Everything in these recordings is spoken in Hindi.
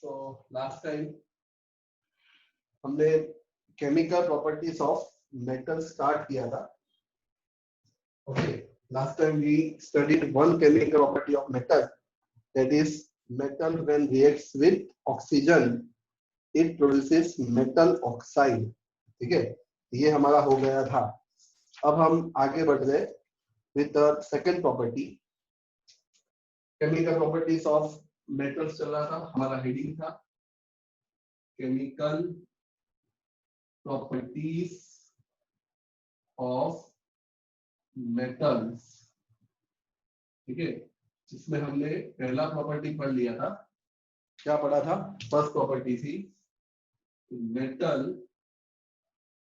So last time हमने chemical properties of metal start किया था. Okay, last time we studied one chemical property of metal, that is metal when reacts with oxygen it produces metal oxide. ठीक है, ये हमारा हो गया था. अब हम आगे बढ़ रहे with the second property. chemical properties of metals चल रहा था, हमारा हेडिंग था chemical properties of metals. ठीक है, जिसमें हमने पहला प्रॉपर्टी पढ़ लिया था. क्या पढ़ा था? फर्स्ट प्रॉपर्टी थी metal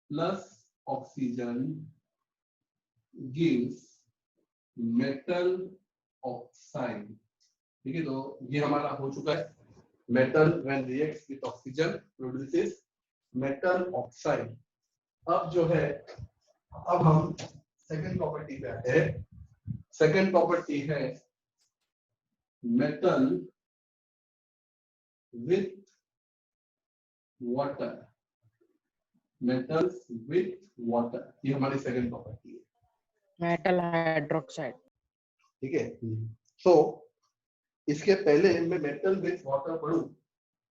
plus oxygen gives metal oxide. ठीक है, तो ये हमारा हो चुका है. Metal when reacts with oxygen produces metal oxide. अब जो है, अब हम सेकंड प्रॉपर्टी पे आते हैं. सेकंड प्रॉपर्टी है metal with water. Metals with water, ये हमारी सेकंड प्रॉपर्टी है. Metal hydroxide. ठीक है, सो इसके पहले मैं मेटल विथ वाटर पढ़ूं.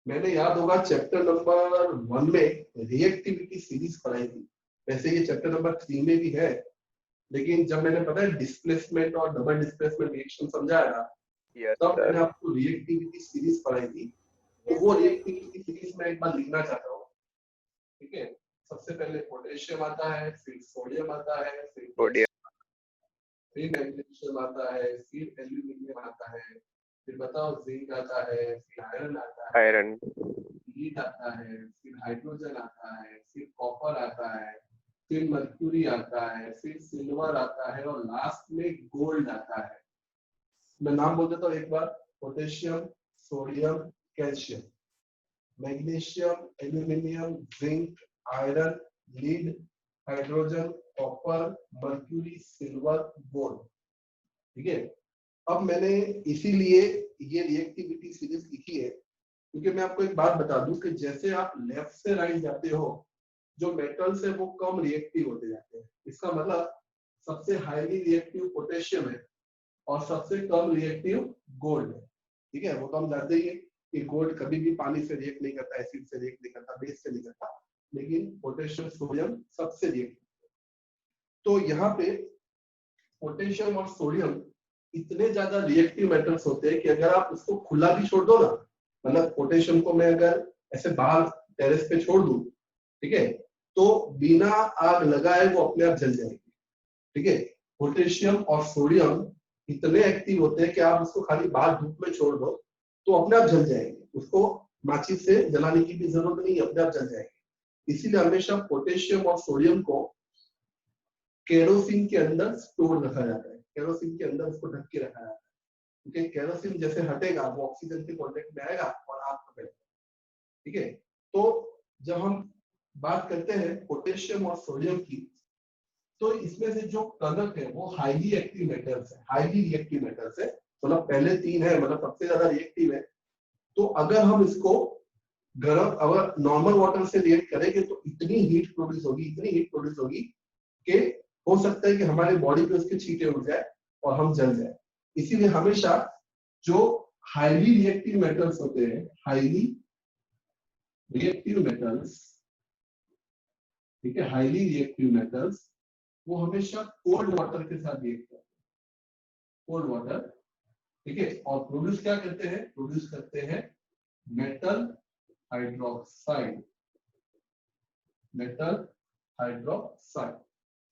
मैंने याद होगा चैप्टर नंबर 1 में रिएक्टिविटी सीरीज पढ़ाई थी. वैसे ये चैप्टर नंबर 3 में भी है, लेकिन जब मैंने पता है डिस्प्लेसमेंट और डबल डिस्प्लेसमेंट रिएक्शन समझाया था, तब मैंने आपको रिएक्टिविटी सीरीज पढ़ाई थी. तो वो रिएक्टिविटी सीरीज में एक बार लिखना चाहता हूँ. ठीक है, सबसे पहले पोटेशियम आता है, फिर सोडियम आता है, फिर मैग्नीशियम आता है, फिर एल्यूमिनियम आता है, फिर बताओ जिंक आता है, फिर आयरन आता है, लीड आता है, फिर हाइड्रोजन आता है, फिर कॉपर आता है, फिर मर्क्यूरी आता है, फिर सिल्वर आता है, और लास्ट में गोल्ड आता है. मैं नाम बोल देता हूँ एक बार. Potassium, sodium, calcium, magnesium, aluminium, zinc, iron, lead, hydrogen, copper, mercury, silver, gold. ठीक है, अब मैंने इसीलिए ये रिएक्टिविटी सीरीज लिखी है क्योंकि मैं आपको एक बात बता दूं कि जैसे आप लेफ्ट से राइट जाते हो, जो मेटल्स है वो कम रिएक्टिव होते जाते हैं. इसका मतलब सबसे हाईली रिएक्टिव पोटेशियम है और सबसे कम रिएक्टिव गोल्ड है. ठीक है, वो तो हम जानते ही है कि गोल्ड कभी भी पानी से रिएक्ट नहीं करता, एसिड से रिएक्ट नहीं करता, बेस से नहीं करता, लेकिन पोटेशियम, सोडियम सबसे रिएक्ट. तो यहाँ पे पोटेशियम और सोडियम इतने ज्यादा रिएक्टिव मेटल्स होते हैं कि अगर आप उसको खुला भी छोड़ दो ना, मतलब पोटेशियम को मैं अगर ऐसे बाहर टेरेस पे छोड़ दूं, ठीक है, तो बिना आग लगाए वो अपने आप जल जाएगी. ठीक है, पोटेशियम और सोडियम इतने एक्टिव होते हैं कि आप उसको खाली बाहर धूप में छोड़ दो तो अपने आप जल जाएंगे. उसको माचिस से जलाने की भी जरूरत नहीं, अपने आप जल जाएंगे. इसीलिए हमेशा पोटेशियम और सोडियम को केरोसिन के अंदर स्टोर रखा जाता है. केरोसिन के अंदर उसको ढक के रखा जाता है क्योंकि केरोसिन जैसे हटेगा वो ऑक्सीजन के कांटेक्ट में आएगा और आग पकड़ेगा. ठीक है, तो जब हम बात करते हैं पोटेशियम और सोडियम की, तो इसमें से जो कणक है वो हाईली एक्टिव मेटल्स है, हाईली रिएक्टिव मेटल्स है. मतलब पहले 3 है, मतलब सबसे ज्यादा रिएक्टिव है. तो अगर हम इसको गर्म, अगर नॉर्मल वाटर से रिएक्ट करेंगे तो इतनी हीट प्रोड्यूस होगी, इतनी हीट प्रोड्यूस होगी कि हो सकता है कि हमारे बॉडी पे उसके छींटे उड़ जाए और हम जल जाए. इसीलिए हमेशा जो हाईली रिएक्टिव मेटल्स होते हैं, हाईली रिएक्टिव मेटल्स, ठीक है, हाईली रिएक्टिव मेटल्स, वो हमेशा कोल्ड वाटर के साथ रिएक्ट करते हैं. कोल्ड वाटर, ठीक है, और प्रोड्यूस क्या करते हैं? प्रोड्यूस करते हैं मेटल हाइड्रोक्साइड. मेटल हाइड्रोक्साइड,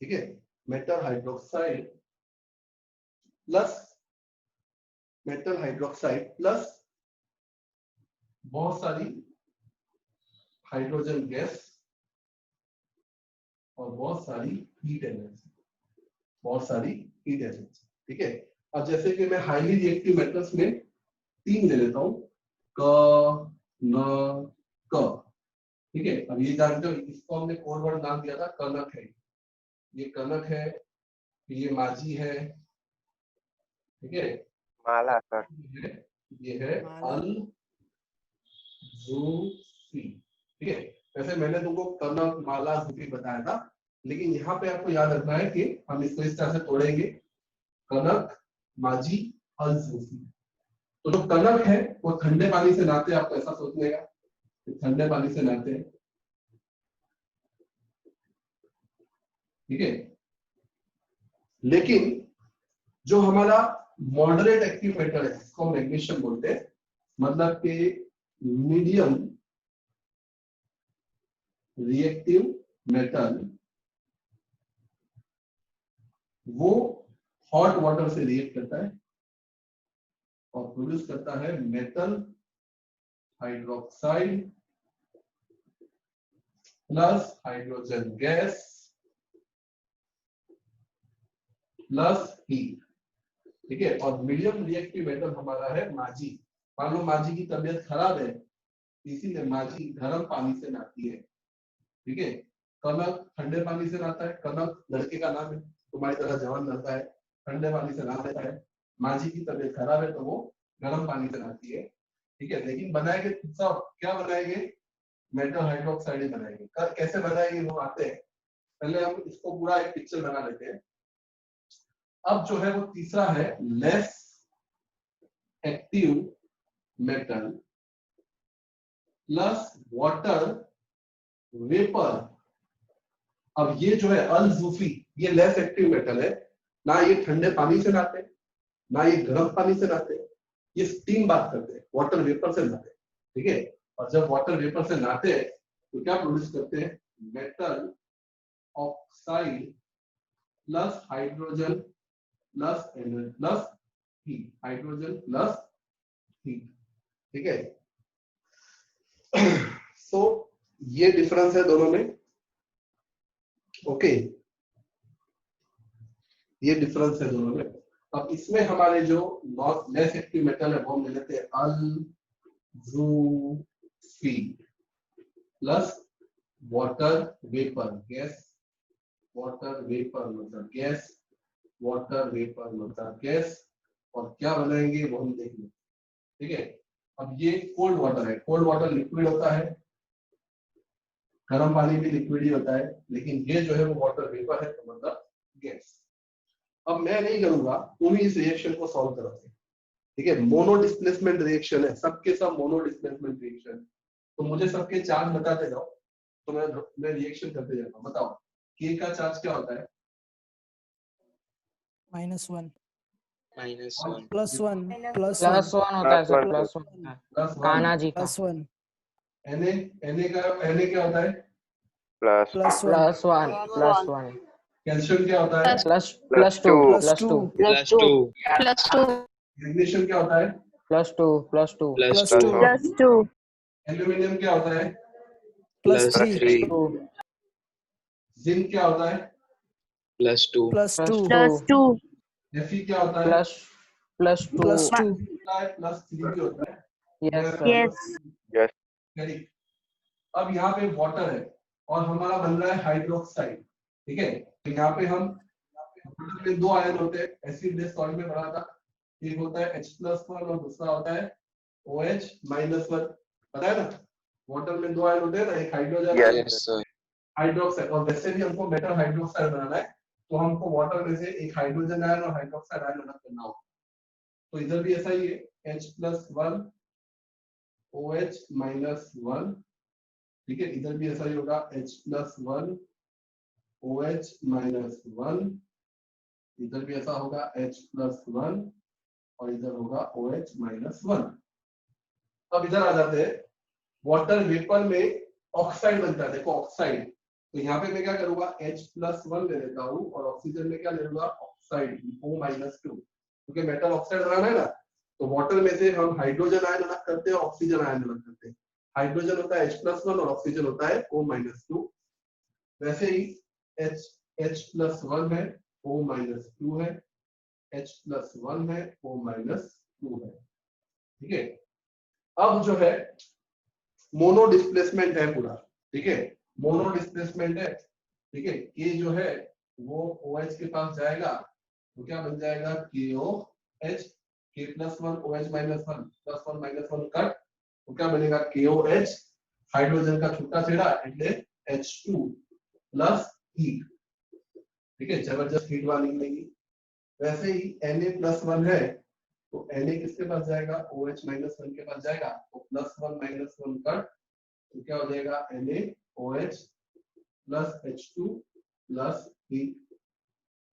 ठीक है, metal hydroxide plus metal hydroxide plus बहुत सारी हाइड्रोजन गैस और बहुत सारी हीट एनर्जी, बहुत सारी हीट एनर्जी. ठीक है, अब जैसे कि मैं हाईली रिएक्टिव मेटल्स में 3 ले लेता हूं, क, न, क. ठीक है, अब ये जानते हो इसको हमने कोड वर्ड नाम दिया था कनक है. ये कनक है, ये माझी है, ठीक है, माला सर. ये है अल ज़ूफी। ठीक है, वैसे मैंने तुमको कनक माला ज़ूफी बताया था, लेकिन यहाँ पे आपको याद रखना है कि हम इसको इस तरह से तोड़ेंगे, कनक माजी अल ज़ूफी। तो जो कनक है वो ठंडे पानी से नहाते हैं, आपको ऐसा सोचने का, ठंडे पानी से नहाते हैं। ठीक है, लेकिन जो हमारा मॉडरेट एक्टिव मेटल है, इसको मैग्नीशियम बोलते हैं, मतलब कि मीडियम रिएक्टिव मेटल, वो हॉट वाटर से रिएक्ट करता है और प्रोड्यूस करता है metal hydroxide plus hydrogen gas plus heat. ठीक है, और मीडियम रिएक्टिव मेटल हमारा है माजी। मान लो माजी की तबीयत खराब है, इसीलिए माजी गर्म पानी से नहाती है। ठीक है, कनक ठंडे पानी से नहाता है, कनक लड़के का नाम है, तुम्हारी तरह जवान लड़का है, ठंडे पानी से नहा लेता है। माजी की तबीयत खराब है तो वो गर्म पानी से नहाती है। ठीक है, लेकिन बनाएंगे सब क्या बनाएंगे, मेटल हाइड्रोक्साइड ही बनाएंगे। कैसे बनाएंगे वो आते हैं, पहले हम इसको पूरा एक पिक्चर बना लेते हैं। अब जो है वो तीसरा है less active metal plus water vapour. अब ये जो है अल ज़ूफी, ये लेस एक्टिव मेटल है, ना ये ठंडे पानी से नहाते, ना ये गर्म पानी से नहाते, ये स्टीम बात करते हैं, वाटर वेपर से नहाते। ठीक है, और जब वाटर वेपर से नहाते हैं तो क्या प्रोड्यूस करते हैं, metal oxide plus hydrogen plus plus heat, hydrogen plus heat. ठीक है, सो ये डिफरेंस है दोनों में। ओके, ये डिफरेंस है दोनों में। अब इसमें हमारे जो लेस एक्टिव मेटल है वो हम ले लेते हैं अल ज़ूफी plus water vapour gas, water vapour मतलब गैस, वाटर वेपर मतलब गैस, और क्या बनाएंगे वो हम देख लेंगे। ठीक है, अब ये कोल्ड वाटर है, कोल्ड वाटर लिक्विड होता है, गर्म पानी भी लिक्विड ही होता है, लेकिन ये जो है वो वाटर वेपर है, तो मतलब गैस। अब मैं नहीं करूंगा, तुम ही इस रिएक्शन को सॉल्व करोगे। ठीक है, मोनो डिस्प्लेसमेंट रिएक्शन है, सबके सब मोनो डिस्प्लेसमेंट रिएक्शन। तो मुझे सबके चार्ज बताते जाओ, तो मैं रिएक्शन करते जाता हूँ। बताओ के का चार्ज क्या होता है, -1 -1 +1 +1 होता है सर, +1 +1 प्लस कान्हा जी का +1 Na क्या होता है, +1 +1 कैल्शियम क्या होता है, +2 +2 +2 मैग्नीशियम क्या होता है, +2 +2 एल्यूमिनियम क्या होता है, +3 जिंक क्या होता है, +2 +2 Fe क्या होता है, +2 +2 प्लस 3 भी होता है। Yes sir, Correct। अब यहाँ पे वाटर है और हमारा बन रहा है हाइड्रोक्साइड। ठीक है, तो यहाँ पे हम वाटर में दो आयन होते हैं, एसिड बेस सॉल्ट में पढ़ा था, एक होता है H+1 और दूसरा होता है OH-1। पता है ना, वाटर में दो आयन होते हैं ना, एक हाइड्रोजन यस सर हाइड्रोक्साइड। और वैसे भी हमको मेटल हाइड्रोक्साइड बनाना है, तो हमको वाटर में से एक हाइड्रोजन आयन और हाइड्रोक्साइड आयन अलग करना होगा। तो इधर भी ऐसा ही है, H+1 OH-1। ठीक है, इधर भी ऐसा ही होगा, H+1 OH-1, इधर भी ऐसा होगा H+1 और इधर होगा OH-1। अब इधर आ जाते हैं, वाटर वेपर में ऑक्साइड बनता है। देखो ऑक्साइड, तो यहाँ पे मैं क्या करूंगा, H+1 ले लेता हूँ और ऑक्सीजन में क्या ले लूंगा, ऑक्साइड O-2, क्योंकि मेटल ऑक्साइड बनाना है ना। तो वाटर में से हम हाइड्रोजन आयन अलग करते हैं, ऑक्सीजन आयन अलग करते हैं। हाइड्रोजन होता है H+1 और ऑक्सीजन होता है O-2। वैसे ही H+1 है, O-2 है, H+1 है, O-2 है। ठीक है, अब जो है मोनो डिस्प्लेसमेंच है पूरा। ठीक है, मोनो डिस्प्लेसमेंट है। ठीक है, के जो है वो OH के पास जाएगा, तो क्या बन जाएगा, KOH, K+1 OH-1 +1 -1 कट, तो क्या बनेगा KOH, हाइड्रोजन का छूटा छेड़ा એટલે H2 प्लस हीट। ठीक है, जबरदस्त हीट वाली निकलेगी। वैसे ही Na+1 है तो Na किसके पास जाएगा, OH-1 के पास जाएगा, तो +1 -1 कट, तो क्या हो जाएगा NaOH plus H2 plus heat.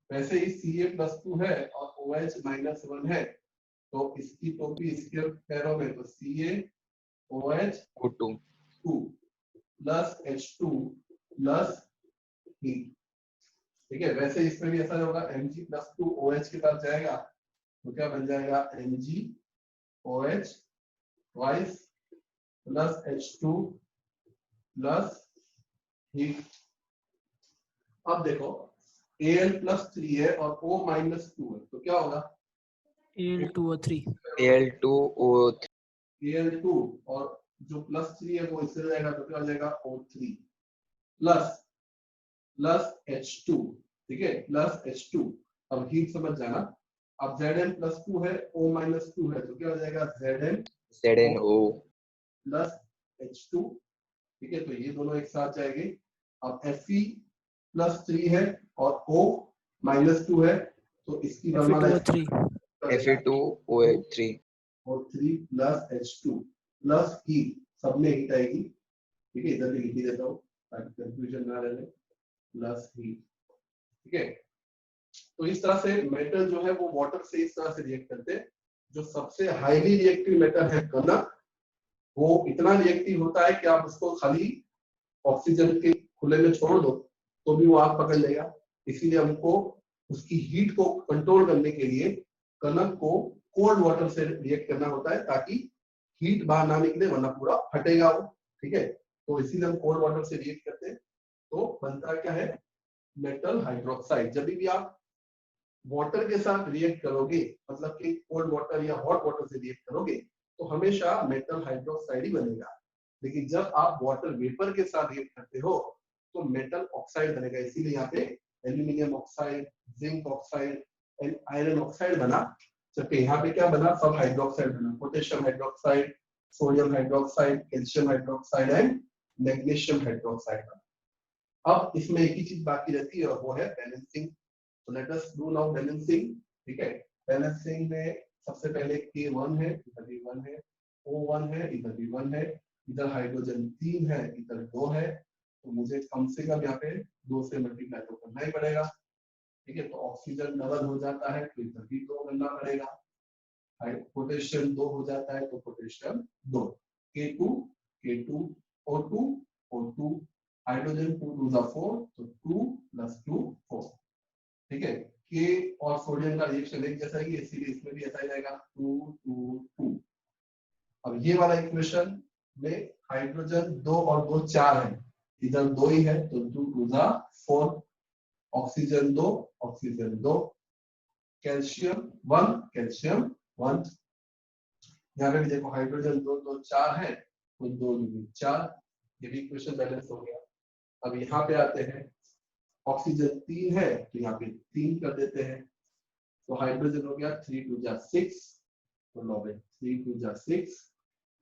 वैसे ही Ca+2 है और OH-1 है तो इसकी टोपी इसके पैरों में, तो CaOH2 plus H2 plus heat. ठीक है, वैसे इसमें भी ऐसा होगा, Mg+2 OH के पास जाएगा तो क्या बन जाएगा MgOH twice plus H2 plus heat. अब देखो Al+3 है और O-2 है तो क्या होगा Al2O3 Al2 और जो +3 है वो इससे जाएगा तो क्या हो जाएगा O3 प्लस H2। ठीक है, प्लस H2। अब हीट समझ जाना, अब Zn+2 है O-2 है तो क्या हो जाएगा ZnO प्लस H2। ठीक है, तो ये दोनों एक साथ जाएंगे। अब Fe+3 है और O-2 है तो इसकी Fe2O3 Fe2OH3 O3 plus H2 plus heat, सब में हीट आएगी। ठीक है, इधर भी लिख देता हूँ ताकि कंफ्यूजन ना रहे, प्लस हीट। ठीक है, तो इस तरह से मेटल जो है वो वाटर से इस तरह से रिएक्ट करते हैं। जो सबसे हाईली रिएक्टिव मेटल है कनक, वो इतना रिएक्टिव होता है कि आप उसको खाली ऑक्सीजन के खुले में छोड़ दो तो भी वो आग पकड़ लेगा। इसीलिए हमको उसकी हीट को कंट्रोल करने के लिए कनक को कोल्ड वाटर से रिएक्ट करना होता है ताकि हीट बाहर ना निकले, वरना पूरा फटेगा वो। ठीक है, तो इसीलिए हम कोल्ड वाटर से रिएक्ट करते हैं तो बनता क्या है मेटल हाइड्रोक्साइड। जब भी आप वाटर के साथ रिएक्ट करोगे, मतलब कि कोल्ड वाटर या हॉट वाटर से रिएक्ट करोगे तो हमेशा मेटल हाइड्रोक्साइड ही बनेगा। लेकिन जब आप वाटर वेपर के साथ रिएक्ट करते हो तो मेटल ऑक्साइड बनेगा। इसीलिए यहाँ पे aluminium oxide, zinc oxide and iron oxide बना, जबकि यहाँ पे क्या बना, सब हाइड्रोक्साइड बना, potassium hydroxide, sodium hydroxide, calcium hydroxide and magnesium hydroxide बना। अब इसमें एक ही चीज बाकी रहती है और वो है बैलेंसिंग। तो let us do now balancing. ठीक है, बैलेंसिंग में सबसे पहले K1 है, इधर भी 1 है, O1 है, इधर भी 1 है, इधर हाइड्रोजन 3 है, इधर 2 है, तो मुझे कम से कम यहाँ पे 2 से मल्टीप्लाई तो करना ही पड़ेगा। ठीक है, तो ऑक्सीजन डबल हो जाता है तो इधर भी 2 करना पड़ेगा। पोटेशियम 2 हो जाता है तो potassium 2, K2 K2 O2 O2, hydrogen 2 2 4 तो 2 + 2 4। ठीक है, K और सोडियम का रिएक्शन एक जैसा ही है, इसीलिए इसमें भी ऐसा ही रहेगा 2 2 2। अब ये वाला इक्वेशन में हाइड्रोजन 2 और 2 4 है, इधर 2 ही है तो 2 2 4, ऑक्सीजन 2 ऑक्सीजन 2, कैल्शियम 1 कैल्शियम 1। यहाँ पे भी देखो हाइड्रोजन 2 2 4 है तो 2 2 4, ये भी इक्वेशन बैलेंस हो गया। अब यहाँ पे आते हैं, ऑक्सीजन 3 है तो यहाँ पे 3 कर देते हैं, तो हाइड्रोजन हो गया 3 2 6, तो लो 3 2 6,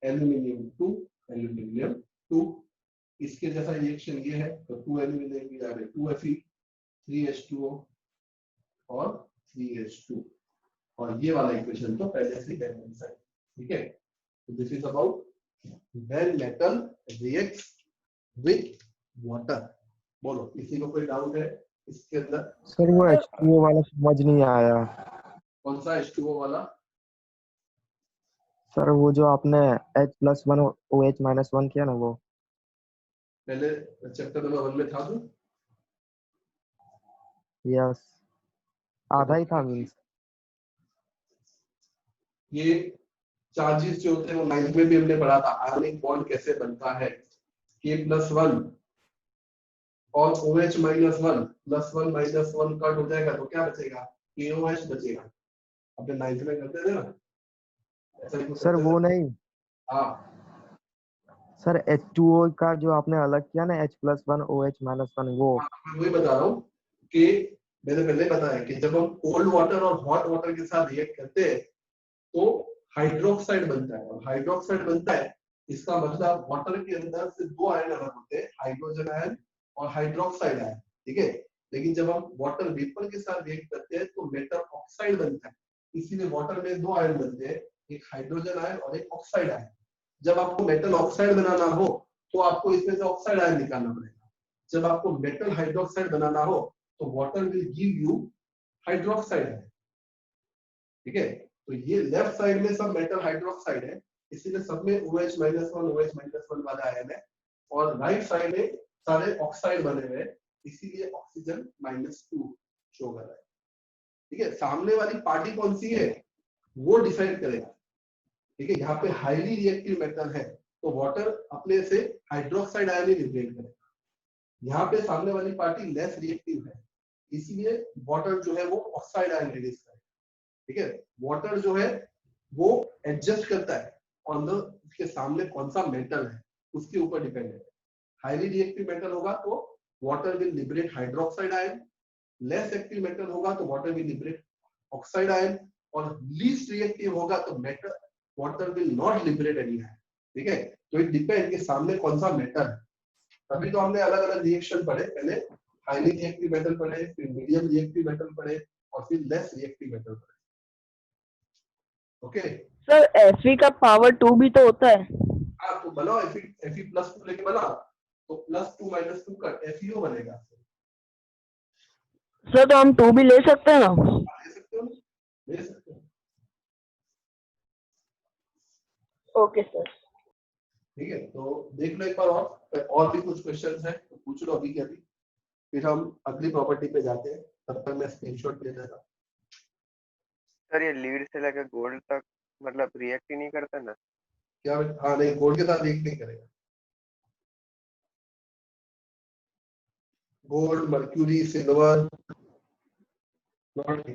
एल्यूमिनियम 2 एल्यूमिनियम 2, इसके जैसा रिएक्शन ये है तो 2 एल्यूमिनियम की जाए 2Fe 3H2O और 3H2, और ये वाला इक्वेशन तो पहले से बैलेंस है। ठीक है, तो this is about when metal reacts with water. बोलो, किसी को कोई डाउट है इसके अंदर? सर वो H2O वाला समझ नहीं आया। कौन सा H2O वाला? सर वो जो आपने H+1 OH-1 किया ना, वो पहले चैप्टर नंबर 1 में था तो यस आधा ही था मींस। ये चार्जेस जो होते हैं वो 9th में भी हमने पढ़ा था, आयनिक बॉन्ड कैसे बनता है। K+1 और OH-1 +1 -1 कट हो जाएगा तो क्या बचेगा, KOH बचेगा। अपने 9th में करते थे ना ऐसा ही सर वो नहीं, हाँ सर H2O का जो आपने अलग किया ना, H+1 OH-1, वो मैं वही बता रहा हूँ कि मैंने पहले बताया कि जब हम कोल्ड वाटर और हॉट वाटर के साथ रिएक्ट करते हैं तो हाइड्रोक्साइड बनता है, और हाइड्रोक्साइड बनता है इसका मतलब वाटर के अंदर से दो आयन अलग होते हैं, हाइड्रोजन आयन और हाइड्रोक्साइड आयन, ठीक है। लेकिन जब हम वाटर वेपर के साथ रिएक्ट करते हैं तो मेटल ऑक्साइड बनता है, इसीलिए वाटर में दो आयन बनते हैं, एक हाइड्रोजन आयन और एक ऑक्साइड आयन। जब आपको मेटल ऑक्साइड बनाना हो तो आपको इसमें से ऑक्साइड आयन निकालना पड़ेगा। जब आपको मेटल हाइड्रोक्साइड बनाना हो तो water will give you hydroxide ion, ठीक है। तो ये लेफ्ट साइड में सब मेटल हाइड्रोक्साइड है, इसीलिए सब में OH- OH- वाला आयन है, और राइट साइड में सारे ऑक्साइड बने हुए हैं, इसीलिए ऑक्सीजन -2 शो कर रहा है, ठीक है। सामने वाली पार्टी कौन सी है वो डिसाइड करेगा, ठीक है। यहाँ पे हाईली रिएक्टिव मेटल है तो वाटर अपने से हाइड्रोक्साइड आयन ही लिबरेट करेगा। यहाँ पे सामने वाली पार्टी लेस रिएक्टिव है, इसीलिए वाटर जो है वो ऑक्साइड आयन रिलीज करेगा, ठीक है। वाटर जो है वो एडजस्ट करता है ऑन द उसके सामने कौन सा मेटल है उसके ऊपर डिपेंडेंट है। हाईली रिएक्टिव मेटल होगा तो water will liberate hydroxide ion, less active metal होगा तो water will liberate oxide ion, और लीस्ट रिएक्टिव होगा तो metal water will not liberate any ion, ठीक है। तो इट डिपेंड कि सामने कौन सा मेटल है। अभी तो हमने अलग अलग रिएक्शन पढ़े, पहले हाईली रिएक्टिव मेटल पढ़े, फिर मीडियम रिएक्टिव मेटल पढ़े, और फिर लेस रिएक्टिव मेटल पढ़े, ओके। सर Fe का पावर 2 भी तो होता है। हाँ तो बनाओ Fe+2 लेके बनाओ तो +2 -2 का FeO बनेगा। सर तो हम 2 भी ले सकते हैं ना? ले सकते हो, ले सकते हो, ओके सर। ठीक है। तो देख लो एक बार, और भी कुछ क्वेश्चंस हैं तो पूछ लो अभी के अभी, फिर हम अगली प्रॉपर्टी पे जाते हैं, तब तक मैं स्क्रीनशॉट ले लेता। सर ये लीड से लेकर गोल्ड तक मतलब रिएक्ट ही नहीं करता ना? क्या? हाँ नहीं, गोल्ड के साथ रिएक्ट नहीं करेगा। Gold, mercury, silver not,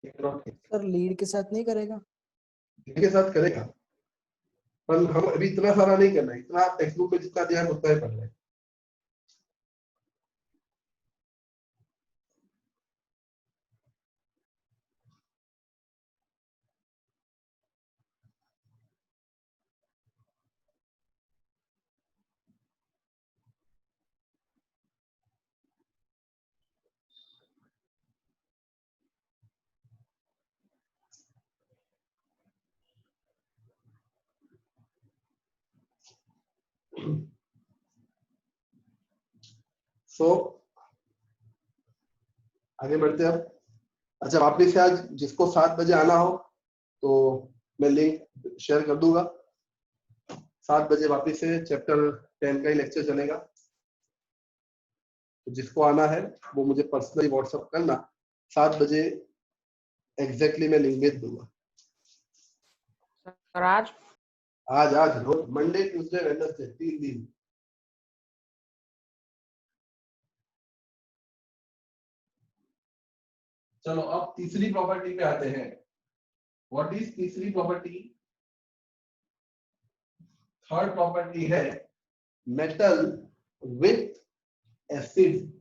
sir lead के साथ नहीं करेगा? इनके साथ करेगा, पर हम अभी इतना सारा नहीं करना है, इतना टेक्स्ट बुक में जितना दिया है उतना ही पढ़ना है। सो आगे बढ़ते हैं अब। अच्छा, वापिस से आज जिसको 7 बजे आना हो तो मैं लिंक शेयर कर दूंगा। 7 बजे वापिस से चैप्टर 10 का ही लेक्चर चलेगा, तो जिसको आना है वो मुझे पर्सनली व्हाट्सएप करना, 7 बजे एग्जैक्टली मैं लिंक भेज दूंगा। सर आज आज रोज मंडे, ट्यूसडे, वेडनेसडे 3 दिन। चलो अब तीसरी प्रॉपर्टी पे आते हैं। व्हाट इज तीसरी प्रॉपर्टी? थर्ड प्रॉपर्टी है metal with acid,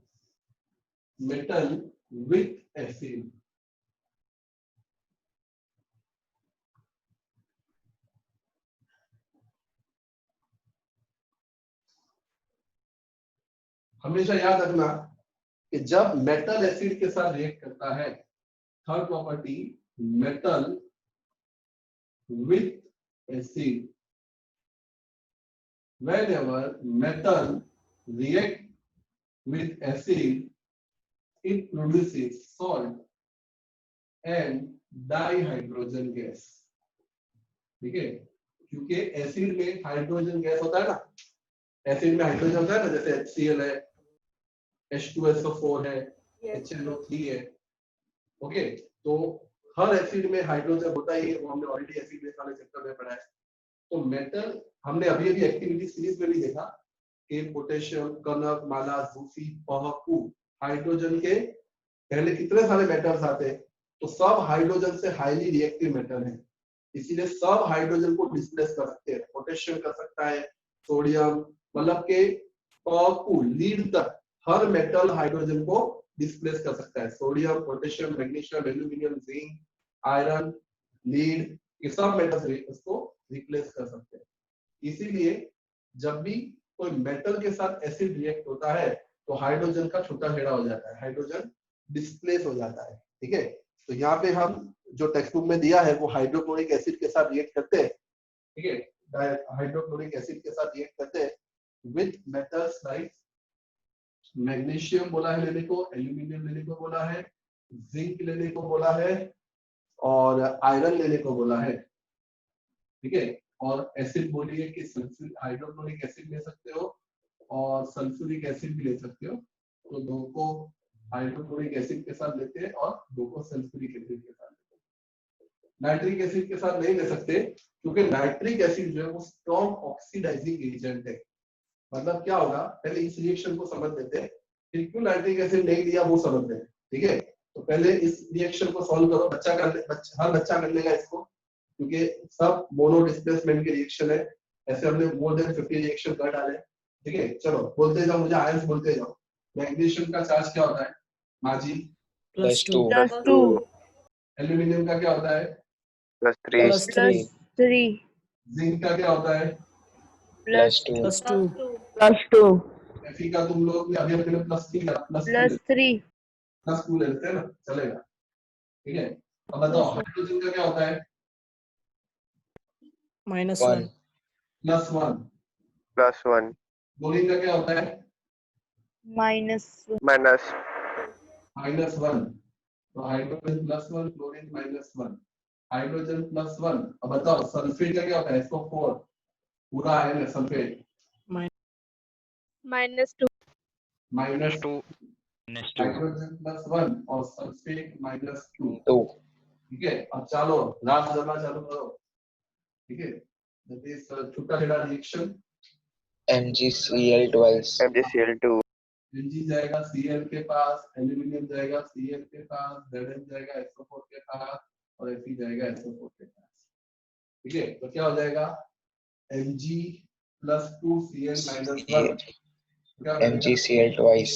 metal with acid. हमेशा याद रखना कि जब मेटल एसिड के साथ रिएक्ट करता है, third property metal with acid, whenever metal react with acid it produces salt and dihydrogen gas, ठीक है। क्योंकि एसिड में हाइड्रोजन गैस होता है ना, एसिड में हाइड्रोजन होता है ना, जैसे HCl है, H2SO4 है, HNO3 है, ओके। तो हर एसिड में हाइड्रोजन होता ही है, वो हमने ऑलरेडी एसिड बेस वाले चैप्टर में पढ़ा है। तो मेटल हमने अभी एक्टिविटी सीरीज में भी देखा कि पोटेशियम, कनक, माला, जूफी, पहकू, हाइड्रोजन के पहले कितने सारे मेटल्स आते हैं, तो सब हाइड्रोजन से हाईली रिएक्टिव मेटल है, इसीलिए सब हाइड्रोजन को डिस्प्लेस कर सकते हैं। पोटेशियम कर सकता है, सोडियम, मतलब के पहकू लीड तक हर मेटल हाइड्रोजन को डिस्प्लेस कर सकता है। Sodium, potassium, magnesium, aluminium, zinc, iron, lead, ये सब मेटल्स उसको रिप्लेस कर सकते हैं। इसीलिए जब भी कोई मेटल के साथ एसिड रिएक्ट होता है तो हाइड्रोजन का छूटा छेड़ा हो जाता है, हाइड्रोजन डिस्प्लेस हो जाता है। ठीक है, तो यहाँ पे हम जो टेक्स्ट बुक में दिया है वो हाइड्रोक्लोरिक एसिड के साथ रिएक्ट करते हैं। ठीक है, हाइड्रोक्लोरिक एसिड के साथ रिएक्ट करते हैं विद मेटल्स लाइक मैग्नीशियम बोला है लेने को, एल्यूमिनियम लेने को बोला है, जिंक लेने को बोला है और आयरन लेने को बोला है। ठीक है, और एसिड बोलिए कि हाइड्रोक्लोरिक एसिड ले सकते हो और सल्फ्यूरिक एसिड भी ले सकते हो। तो दो को हाइड्रोक्लोरिक एसिड के साथ लेते हैं और दो को सल्फ्यूरिक एसिड के साथ लेते हैं। नाइट्रिक एसिड के साथ नहीं ले सकते क्योंकि नाइट्रिक एसिड जो है वो स्ट्रॉन्ग ऑक्सीडाइजिंग एजेंट है। मतलब क्या होगा, पहले इस रिएक्शन को समझ लेते हैं, फिर क्यों नाइट्रिक एसिड नहीं लिया वो समझते हैं। ठीक है, तो पहले इस रिएक्शन को सॉल्व करो, हर बच्चा कर लेगा इसको, क्योंकि सब मोनो डिस्प्लेसमेंट के रिएक्शन है। ऐसे हमने मोर देन 50 रिएक्शन कर डाले। ठीक है, चलो बोलते जाओ, मुझे आयंस बोलते जाओ। मैग्नीशियम का चार्ज क्या होता है माजी? +2 +2 एल्यूमिनियम का क्या होता है? +3 +3 जिंक का क्या होता है? +2 +2 Fe का तुम लोग अभी अपने +3 +3 +2 ले लेते हैं ना, चलेगा। ठीक है, अब बताओ हाइड्रोजन का क्या होता है? -1 +1। +1 क्लोरीन का क्या होता है? -1 -1। तो हाइड्रोजन +1, क्लोरीन -1, हाइड्रोजन +1। अब बताओ सल्फेट का क्या होता है? SO4 पूरा आयन है सल्फेट। -2 -2 हाइड्रोजन +1 और सल्फेट -2। ठीक है, अब चलो रात जलना चालू करो। ठीक है, दैट इज छूटा छेड़ा reaction. MgCl twice. MgCl2 Mg जाएगा Cl के पास, एल्यूमिनियम जाएगा Cl के पास, Zn जाएगा SO4 के पास और Fe जाएगा SO4 के पास। ठीक है, तो क्या हो जाएगा? Mg +2 Cl -1 क्या बनेगा? MgCl twice.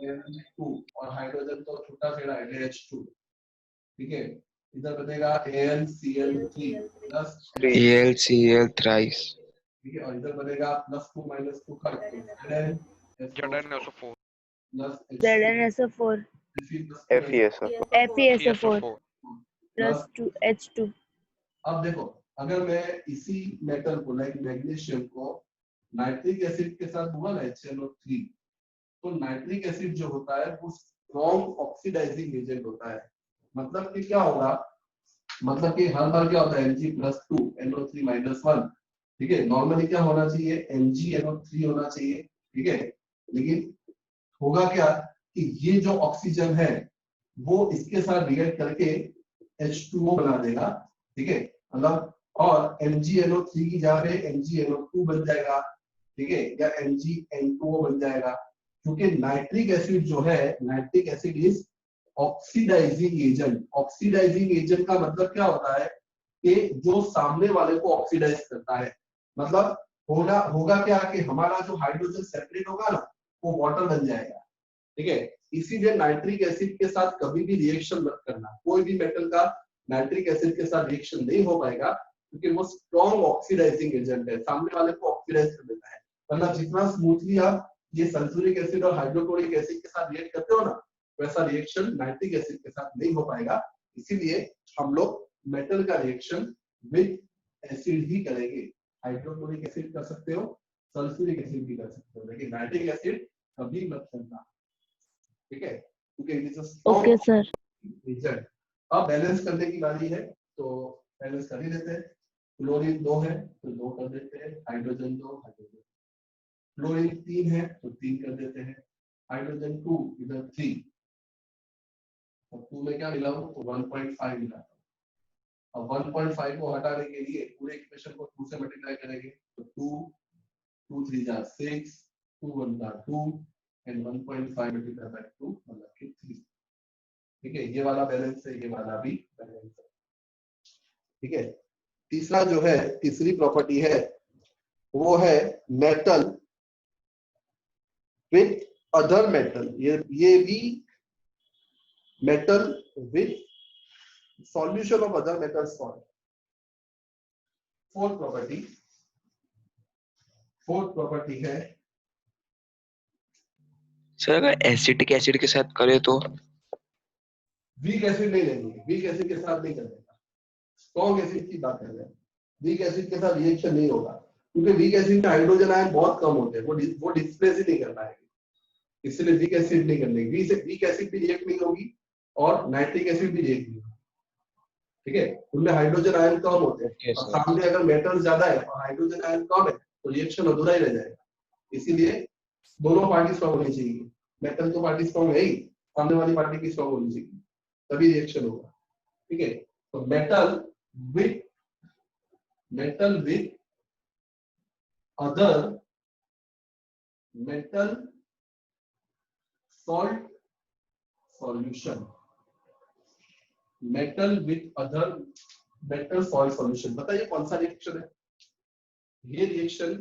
N2 और हाइड्रोजन तो छूटा छेड़ा है NH2। ठीक है, इधर बनेगा AnCl3 प्लस AlCl thrice. ठीक है, और इधर बनेगा +2 -2 का ZnSO4 ZnSO4 FeSO4 +2 H2। अब देखो, अगर मैं इसी मेटल को लाइक मैग्नीशियम को नाइट्रिक एसिड के साथ दूंगा ना HNO3, तो नाइट्रिक एसिड जो होता है वो स्ट्रॉन्ग ऑक्सीडाइजिंग एजेंट होता है। मतलब कि क्या होगा, मतलब कि हर बार क्या होता है Mg+2 NO3 -1। ठीक है, नॉर्मली क्या होना चाहिए? MgNO3 होना चाहिए। ठीक है, लेकिन होगा क्या कि ये जो ऑक्सीजन है वो इसके साथ रिएक्ट करके H2O बना देगा। ठीक है, मतलब और MgNO3 की जगह पे MgNO2 बन जाएगा। ठीक है, या MgN2O बन जाएगा, क्योंकि नाइट्रिक एसिड जो है, nitric acid is oxidising agent. Oxidising agent का मतलब क्या होता है कि जो सामने वाले को ऑक्सीडाइज करता है। मतलब होगा क्या कि हमारा जो हाइड्रोजन सेपरेट होगा ना वो वाटर बन जाएगा। ठीक है, इसीलिए नाइट्रिक एसिड के साथ कभी भी रिएक्शन मत करना। कोई भी मेटल का नाइट्रिक एसिड के साथ रिएक्शन नहीं हो पाएगा क्योंकि वो स्ट्रॉन्ग ऑक्सीडाइजिंग एजेंट है, सामने वाले को ऑक्सीडाइज कर देता है। मतलब जितना स्मूथली आप ये सल्फ्यूरिक एसिड और हाइड्रोक्लोरिक एसिड के साथ रिएक्ट करते हो ना, वैसा रिएक्शन नाइट्रिक एसिड के साथ नहीं हो पाएगा। इसीलिए हम लोग मेटल का रिएक्शन विद एसिड ही करेंगे। हाइड्रोक्लोरिक एसिड कर सकते हो, सल्फ्यूरिक एसिड भी कर सकते हो, लेकिन नाइट्रिक एसिड कभी मत करना। ठीक है, क्योंकि it is a okay sir. Strong agent. अब बैलेंस करने की बारी है, तो बैलेंस कर ही देते हैं। क्लोरीन 2 है तो 2 कर देते हैं, हाइड्रोजन 2 हाइड्रोजन। क्लोरीन 3 है तो 3 कर देते हैं, हाइड्रोजन 2 इधर 3। अब 2 में क्या मिला हो तो 1.5 मिला। अब 1.5 को हटाने के लिए पूरे इक्वेशन को 2 से मल्टीप्लाई करेंगे तो 2 3 जा 6 2 1 जा 2 एंड 1.5 मल्टीप्लाई बाय 2 मतलब कि 3। ठीक है, ये वाला बैलेंस है, ये वाला भी बैलेंस है। ठीक है, तीसरा जो है, तीसरी प्रॉपर्टी है वो है मेटल विद अदर मेटल। ये भी metal with solution of other metals form. Fourth property, fourth property है सर अगर एसिटिक एसिड के साथ करे तो वीक एसिड नहीं लेंगे, वीक एसिड के साथ नहीं करेगा, स्ट्रॉन्ग एसिड की बात कर रहे हैं। वीक एसिड के साथ रिएक्शन नहीं होगा क्योंकि वीक एसिड में हाइड्रोजन आयन बहुत कम होते हैं, वो डिस्प्लेस ही नहीं कर पाएंगे, इसलिए वीक एसिड नहीं करने। वीक एसिड भी रिएक्ट नहीं होगी और नाइट्रिक एसिड भी रिएक्ट नहीं होगी, ठीक है, उनमें हाइड्रोजन आयन कम होते हैं और सामने अगर मेटल ज्यादा है और हाइड्रोजन आयन कम है तो रिएक्शन अधूरा ही रह जाएगा, इसीलिए दोनों पार्टी स्ट्रॉन्ग होनी चाहिए। मेटल तो पार्टी स्ट्रॉन्ग है ही, सामने वाली पार्टी की स्ट्रॉन्ग होनी चाहिए तभी रिएक्शन होगा, ठीक है। तो metal with other metal salt solution, metal with other metal salt solution, बताइए कौन सा रिएक्शन है? ये रिएक्शन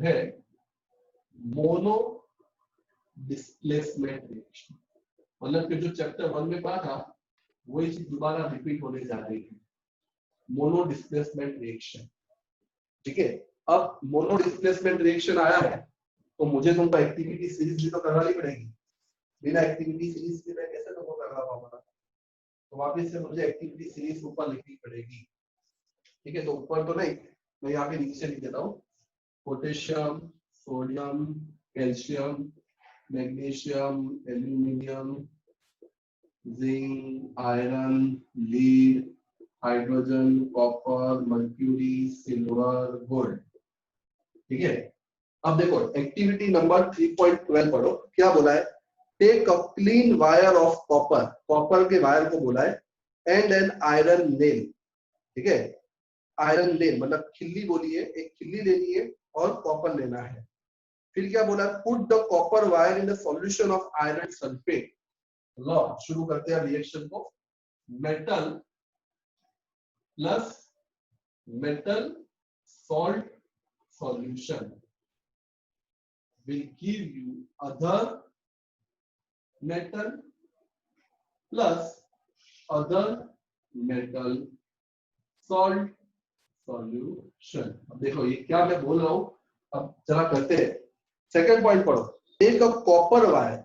है मोनो डिस्प्लेसमेंट रिएक्शन, मतलब कि जो चैप्टर 1 में पढ़ा था वही चीज दोबारा रिपीट होने जा रही है, मोनो डिस्प्लेसमेंट रिएक्शन, ठीक है। अब मोनो डिस्प्लेसमेंट रिएक्शन आया है तो मुझे तुमको एक्टिविटी सीरीज भी तो करवानी पड़ेगी, बिना एक्टिविटी सीरीज के मैं कैसे तुमको करवा पाऊंगा, तो वापस से मुझे एक्टिविटी सीरीज ऊपर लिखनी पड़ेगी, ठीक है। तो ऊपर तो नहीं, मैं यहाँ पे नीचे लिख देता हूँ, potassium, sodium, calcium, magnesium, aluminium, zinc, iron, lead, hydrogen, copper, mercury, silver, gold, ठीक है। अब देखो एक्टिविटी नंबर 3.12 पढ़ो, क्या बोला है? Take a clean wire of copper, copper के वायर को बोला है, एंड एन आयरन नेल, ठीक है। आयरन नेल मतलब खिल्ली बोली है, एक खिल्ली लेनी है और कॉपर लेना है। फिर क्या बोला? Put the copper wire in the solution of iron sulphate. लो शुरू करते हैं रिएक्शन को। Metal plus metal salt solution will give you other metal plus other metal salt solution। अब देखो ये क्या मैं बोल रहा हूं, अब जरा करते हैं। सेकंड पॉइंट पढ़ो, take a copper wire,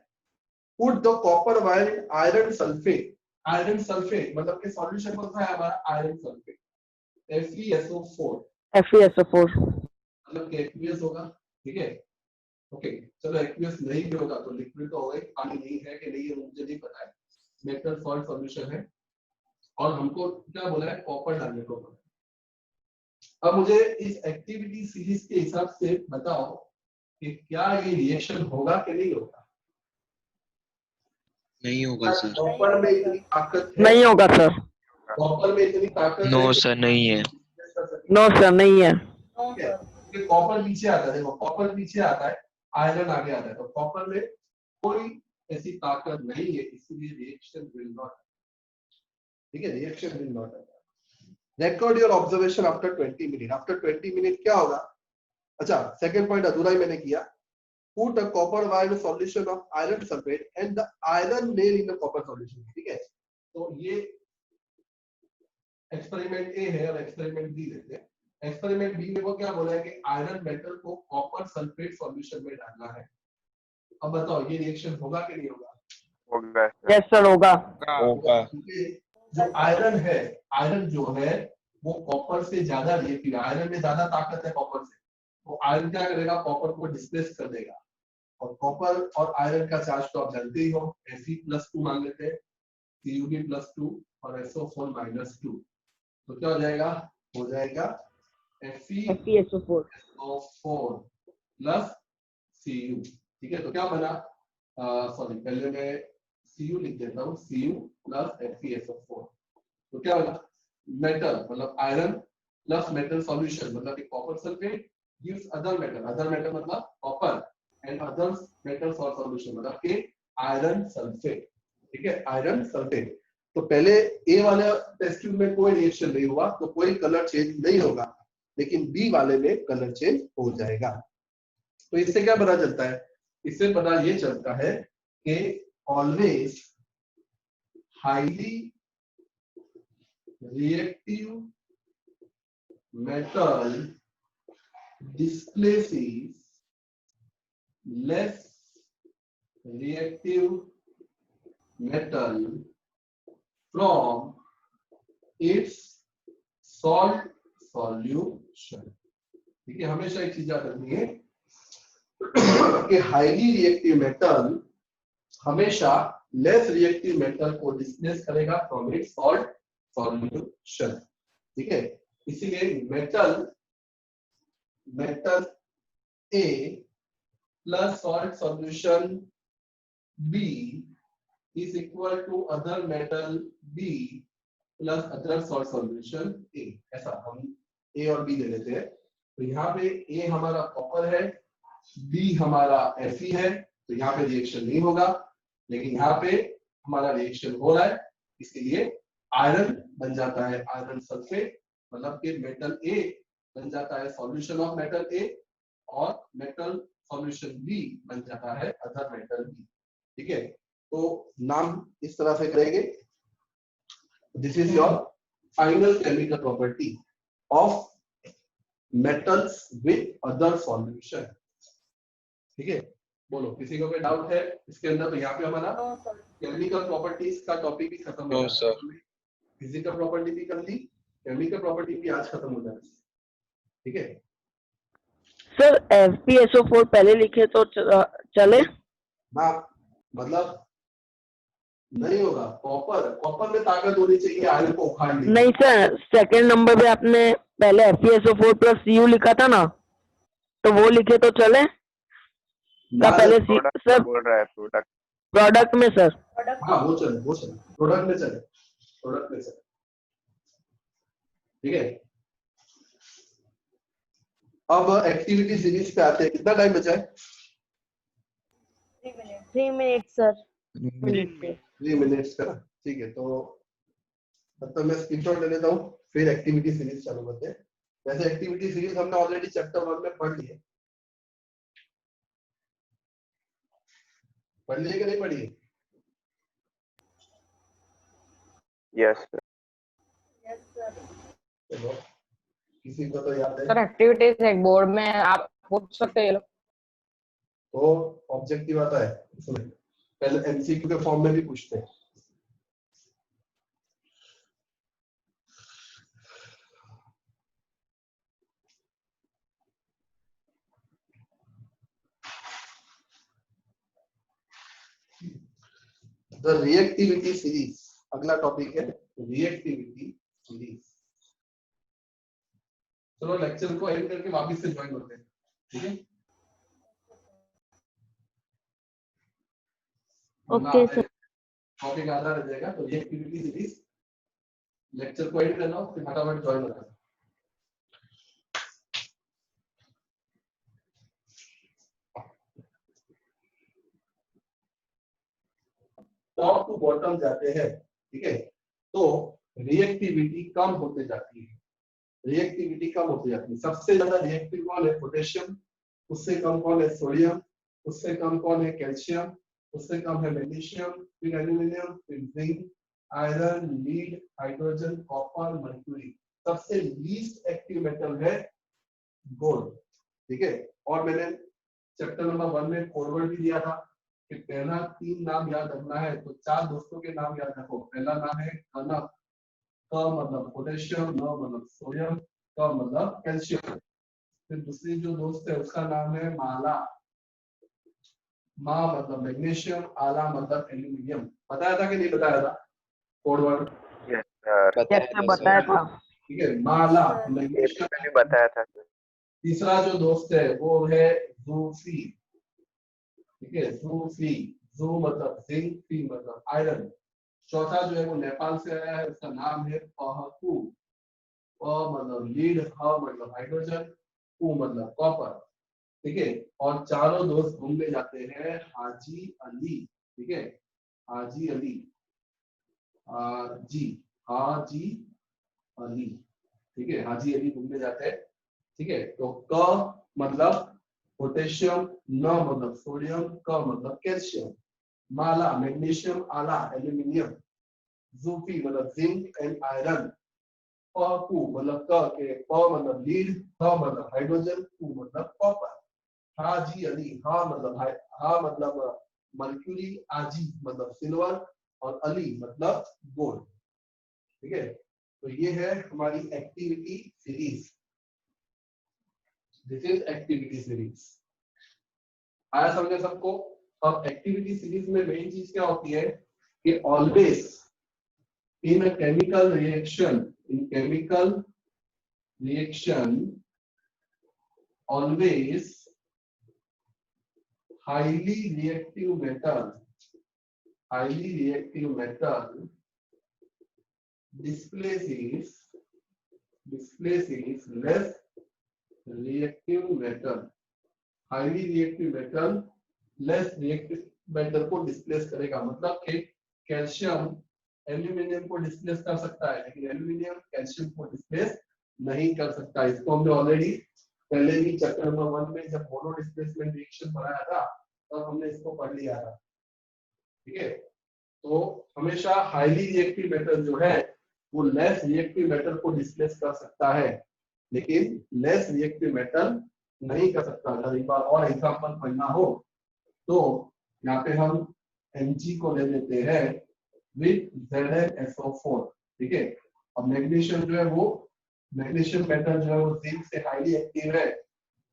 put the copper wire in iron sulphate. Iron sulphate मतलब के सॉल्यूशन कौन सा है हमारा? आयरन सल्फेट, FeSO4 मतलब के एक्वियस होगा, ठीक है। ओके चलो एक्वियस नहीं भी होगा तो लिक्विड तो होगा, पानी नहीं है कि नहीं है मुझे नहीं पता है, मेटल सॉल्ट सॉल्यूशन है और हमको क्या बोला है? कॉपर डालने को। अब मुझे इस एक्टिविटी सीरीज के हिसाब से बताओ कि क्या ये रिएक्शन होगा कि नहीं होगा? नहीं होगा सर। कॉपर में इतनी ताकत है? नहीं होगा सर, कॉपर में इतनी ताकत है? नो सर नहीं है। नो सर नहीं है। कॉपर पीछे आता है, देखो कॉपर पीछे आता है, आयरन आगे आता है, तो कॉपर में कोई ऐसी ताकत नहीं है, इसलिए रिएक्शन विल नॉट, ठीक है, reaction will not. Record your observation after 20 minute. After 20 minute क्या होगा? अच्छा सेकंड पॉइंट अधूरा ही मैंने किया, put a copper wire solution of iron sulphate and the iron nail in the copper solution, ठीक है। तो ये एक्सपेरिमेंट ए है और एक्सपेरिमेंट बी लेते हैं। एक्सपेरिमेंट बी में वो क्या बोला है कि आयरन मेटल को कॉपर सल्फेट सॉल्यूशन में डालना है। अब बताओ ये रिएक्शन होगा कि नहीं होगा? होगा यस सर होगा। होगा। जो आयरन है, आयरन जो है वो कॉपर से ज्यादा रिएक्टिव है, आयरन में ज्यादा ताकत है कॉपर से, तो आयरन क्या करेगा? कॉपर को डिस्प्लेस कर देगा। और कॉपर और आयरन का चार्ज तो आप जानते ही हो, Fe+2 मान लेते हैं, Cub+2 और SO4 -2, तो क्या हो जाएगा? हो जाएगा FeSO4 प्लस Cu, ठीक है। तो क्या बना? सॉरी पहले मैं Cu लिख देता हूँ, Cu प्लस FeSO4, तो क्या बना? मेटल मतलब आयरन प्लस मेटल सॉल्यूशन मतलब कि copper sulphate gives other metal मतलब copper and other metal solution मतलब कि आयरन सल्फेट, ठीक है, आयरन सल्फेट। तो पहले ए वाले टेस्ट ट्यूब में कोई रिएक्शन नहीं हुआ तो कोई कलर चेंज नहीं होगा, लेकिन बी वाले में कलर चेंज हो जाएगा। तो इससे क्या पता चलता है? इससे पता ये चलता है कि always highly reactive metal displaces less reactive metal from its salt solution। ठीक है, हमेशा एक चीज याद रखनी है कि हाईली रिएक्टिव मेटल हमेशा लेस रिएक्टिव मेटल को डिस्प्लेस करेगा फ्रॉम इट्स सॉल्ट सॉल्यूशन। ठीक है, इसीलिए metal A plus salt solution B is equal to other metal B plus other salt solution A। ऐसा हम A और B ले लेते हैं। तो यहाँ पे A हमारा कॉपर है, B हमारा Fe है, तो यहाँ पे रिएक्शन नहीं होगा, लेकिन यहाँ पे हमारा रिएक्शन हो रहा है, इसके लिए आयरन बन जाता है, आयरन सल्फेट, मतलब कि मेटल A बन जाता है सॉल्यूशन ऑफ मेटल A और मेटल सॉल्यूशन B बन जाता है अदर मेटल B। ठीक है, तो नाम इस तरह से करेंगे। This is your final chemical property of metals with other solution. ठीक है, बोलो किसी को कोई डाउट है इसके अंदर? तो यहाँ पे हमारा केमिकल प्रॉपर्टीज का टॉपिक भी खत्म हो No, गया। sir. फिजिकल प्रॉपर्टी भी कर ली, केमिकल प्रॉपर्टी भी आज खत्म हो जाएगी। ठीक है सर FeSO4 पहले लिखे तो चले? ना, मतलब नहीं होगा। कॉपर में ताकत होनी चाहिए आयरन को उखाड़ने की। नहीं सर, सेकंड नंबर पे आपने पहले FeSO4 प्लस Cu लिखा था ना, तो वो लिखे तो चले? ना, पहले प्रोडक्ट सर बोल रहा है, प्रोडक्ट प्रोडक्ट में सर। हाँ वो चले प्रोडक्ट में चले। ठीक है, अब एक्टिविटी सीरीज पे आते हैं। कितना टाइम बचा है? 3 मिनट सर। 3 मिनट्स का। ठीक है, तो तब तक मैं स्क्रीनशॉट ले लेता हूँ, फिर एक्टिविटी सीरीज चालू करते हैं। वैसे एक्टिविटी सीरीज हमने ऑलरेडी चैप्टर 1 में पढ़ ली है। पढ़ लिए कि नहीं पढ़ी है? यस चलो, किसी को तो याद है? सर एक्टिविटीज एक बोर्ड में आप पूछ सकते हैं ये लोग। तो ऑब्जेक्टिव आता है इसमें, पहले एमसीक्यू के फॉर्म में भी पूछते हैं। द रिएक्टिविटी सीरीज अगला टॉपिक है, रिएक्टिविटी सीरीज। चलो लेक्चर को एंड करके वापस से ज्वाइन होते हैं। ठीक है, ओके सर। टॉपिक आधा रह जाएगा, तो रिएक्टिविटी सीरीज लेक्चर को एंड करना, फिर फटाफट ज्वाइन होता है। टॉप टू बॉटम जाते हैं। ठीक है, तो रिएक्टिविटी कम होते जाती है। सबसे ज्यादा रिएक्टिव कौन है? पोटेशियम। उससे कम कौन है? सोडियम। उससे कम कौन है? कैल्शियम। उससे कम है मैग्नीशियम, फिर एल्यूमिनियम, फिर zinc, iron, lead, hydrogen, copper, mercury. सबसे लीस्ट एक्टिव मेटल है गोल्ड। ठीक है, और मैंने चैप्टर नंबर 1 में फॉरवर्ड भी दिया था कि पहला 3 नाम याद रखना है, तो 4 दोस्तों के नाम याद रखो। पहला नाम है कनक, क मतलब पोटेशियम, न मतलब सोडियम, क मतलब कैल्शियम। फिर दूसरी जो दोस्त है उसका नाम है माला, मा मतलब मैग्नीशियम, आला मतलब एल्यूमिनियम। बताया था कि नहीं बताया था? फॉरवर्ड यस सर, बताया था। ठीक है, माला मैग्नीशियम मैंने बताया था सर। तीसरा जो दोस्त है वो है जूफी। ठीक है, जूफी, जू मतलब जिंक, फी मतलब आयरन। चौथा जो है वो नेपाल से आया है, उसका नाम है पहकू। प मतलब लीड, ह मतलब हाइड्रोजन, कु मतलब कॉपर। ठीक है, और चारों दोस्त घूमने जाते हैं हाजी अली। ठीक है, हाजी अली, हाजी अली। ठीक है, हाजी अली घूमने जाते हैं। ठीक है, तो क मतलब पोटेशियम, न मतलब सोडियम, क मतलब कैल्शियम, माला मैग्नीशियम, आला एल्यूमिनियम, जूफी मतलब जिंक एंड आयरन, प पू मतलब क के प मतलब लीड, ह मतलब हाइड्रोजन, पू मतलब कॉपर। हाजी अली, हा मतलब मर्क्यूरी, आजी मतलब सिल्वर और अली मतलब गोल्ड। ठीक है, तो ये है हमारी activity series. This is activity series. आया समझे सबको? अब एक्टिविटी सीरीज में मेन चीज क्या होती है कि always in a chemical reaction always highly reactive metal displaces less reactive metal। Highly reactive metal less reactive metal को डिस्प्लेस करेगा। मतलब कि कैल्शियम एल्यूमिनियम को डिस्प्लेस कर सकता है, लेकिन एल्यूमिनियम कैल्शियम को डिस्प्लेस नहीं कर सकता। इसको हमने ऑलरेडी पहले भी चैप्टर नंबर 1 में जब मोनो डिस्प्लेसमेंट रिएक्शन पढ़ाया था तब हमने इसको पढ़ लिया था। ठीक है, तो हमेशा हाईली रिएक्टिव मेटल जो है वो लेस रिएक्टिव मेटल को डिस्प्लेस कर सकता है, लेकिन लेस रिएक्टिव मेटल नहीं कर सकता। अगर एक बार और एग्जांपल पढ़ना हो तो यहाँ पे हम Mg को ले लेते हैं विद ZnSO4। ठीक है, अब मैग्नीशियम जो है वो मैग्नीशियम मेटल जो है वो जिंक से हाईली एक्टिव है,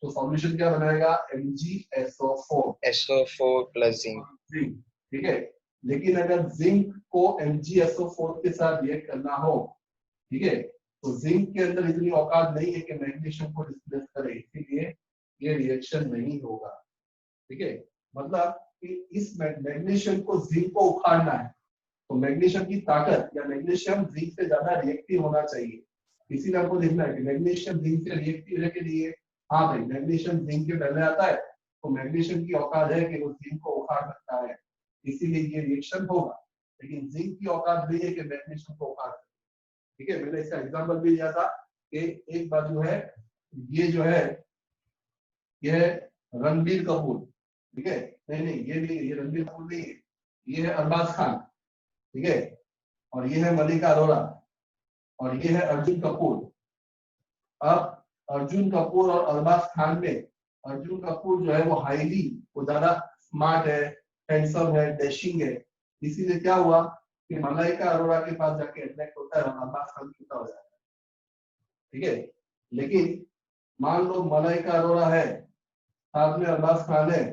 तो सॉल्यूशन क्या बनाएगा? MgSO4 SO4 plus zinc। ठीक है, लेकिन अगर जिंक को MgSO4 के साथ रिएक्ट करना हो, ठीक है, तो जिंक के अंदर इतनी औकात नहीं है कि मैग्नीशियम को डिस्प्लेस करे, इसीलिए ये रिएक्शन नहीं होगा। ठीक है, मतलब कि इस मैग्नीशियम को जिंक को उखाड़ना है तो मैग्नीशियम की ताकत या मैग्नीशियम जिंक से ज्यादा रिएक्टिव होना चाहिए। इसीलिए आपको देखना है कि मैग्नीशियम जिंक से रिएक्टिव है के लिए, हाँ भाई मैग्नीशियम जिंक के पहले आता है तो मैग्नीशियम की औकात है कि वो जिंक को उखाड़ सकता है, इसीलिए ये रिएक्शन होगा। लेकिन जिंक की औकात नहीं है कि मैग्नीशियम को उखाड़। ठीक है, मैंने इसका एग्जांपल भी दिया था कि एक बार जो है ये जो है ये रणबीर कपूर, ठीक है, नहीं ये नहीं, ये रणबीर कपूर नहीं है, ये है अरबाज खान। ठीक है, और ये है मलिका अरोड़ा और ये है अर्जुन कपूर। अब अर्जुन कपूर और अरबाज खान में अर्जुन कपूर जो है वो हाईली, वो ज्यादा स्मार्ट है, हैंडसम है, डैशिंग है, इसीलिए क्या हुआ कि मलाइका अरोड़ा के पास जाके अट्रैक्ट होता है और अरबाज खान छूटा हो जाता है। ठीक है, लेकिन मान लो मलाइका अरोड़ा है, साथ में अरबाज खान है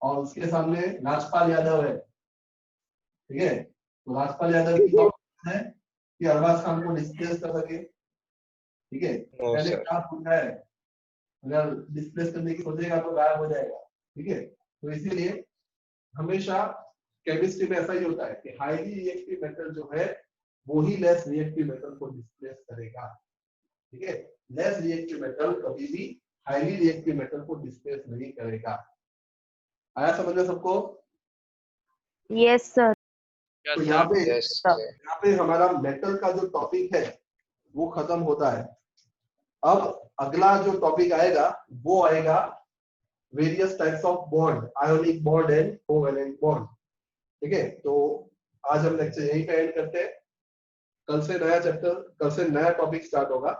और उसके सामने राजपाल यादव है। ठीक है, तो राजपाल यादव की औकात है कि अरबाज खान को डिस्प्लेस कर सके। ठीक है, पहले sir। क्या होता है, अगर डिस्प्लेस करने की सोचेगा तो गायब हो जाएगा। ठीक है, तो इसीलिए हमेशा केमिस्ट्री में ऐसा ही होता है कि हाईली रिएक्टिव मेटल जो है वो ही लेस रिएक्टिव मेटल को डिस्प्लेस करेगा। ठीक है, लेस रिएक्टिव मेटल कभी भी हाईली रिएक्टिव मेटल को डिस्प्लेस नहीं करेगा। आया समझ में सबको? Yes sir. तो यहाँ पे Yes sir। यहाँ पे हमारा मेटल का जो टॉपिक है वो खत्म होता है। अब अगला जो टॉपिक आएगा वो आएगा various types of bond, ionic bond and covalent bond. ठीक है, तो आज हम लेक्चर यहीं पे एंड करते हैं। कल से नया चैप्टर, कल से नया टॉपिक स्टार्ट होगा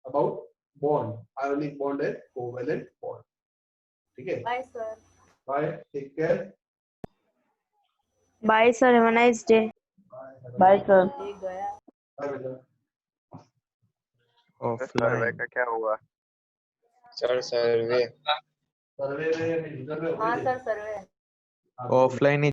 about bond, ionic bond and covalent bond. ठीक है, bye sir. Bye, take care, bye sir, have a nice day. Bye sir. Bye बेटा। सर्वे का क्या हुआ? सर सर्वे सर्वे में रिजल्ट में हाँ सर, सर्वे ऑफलाइन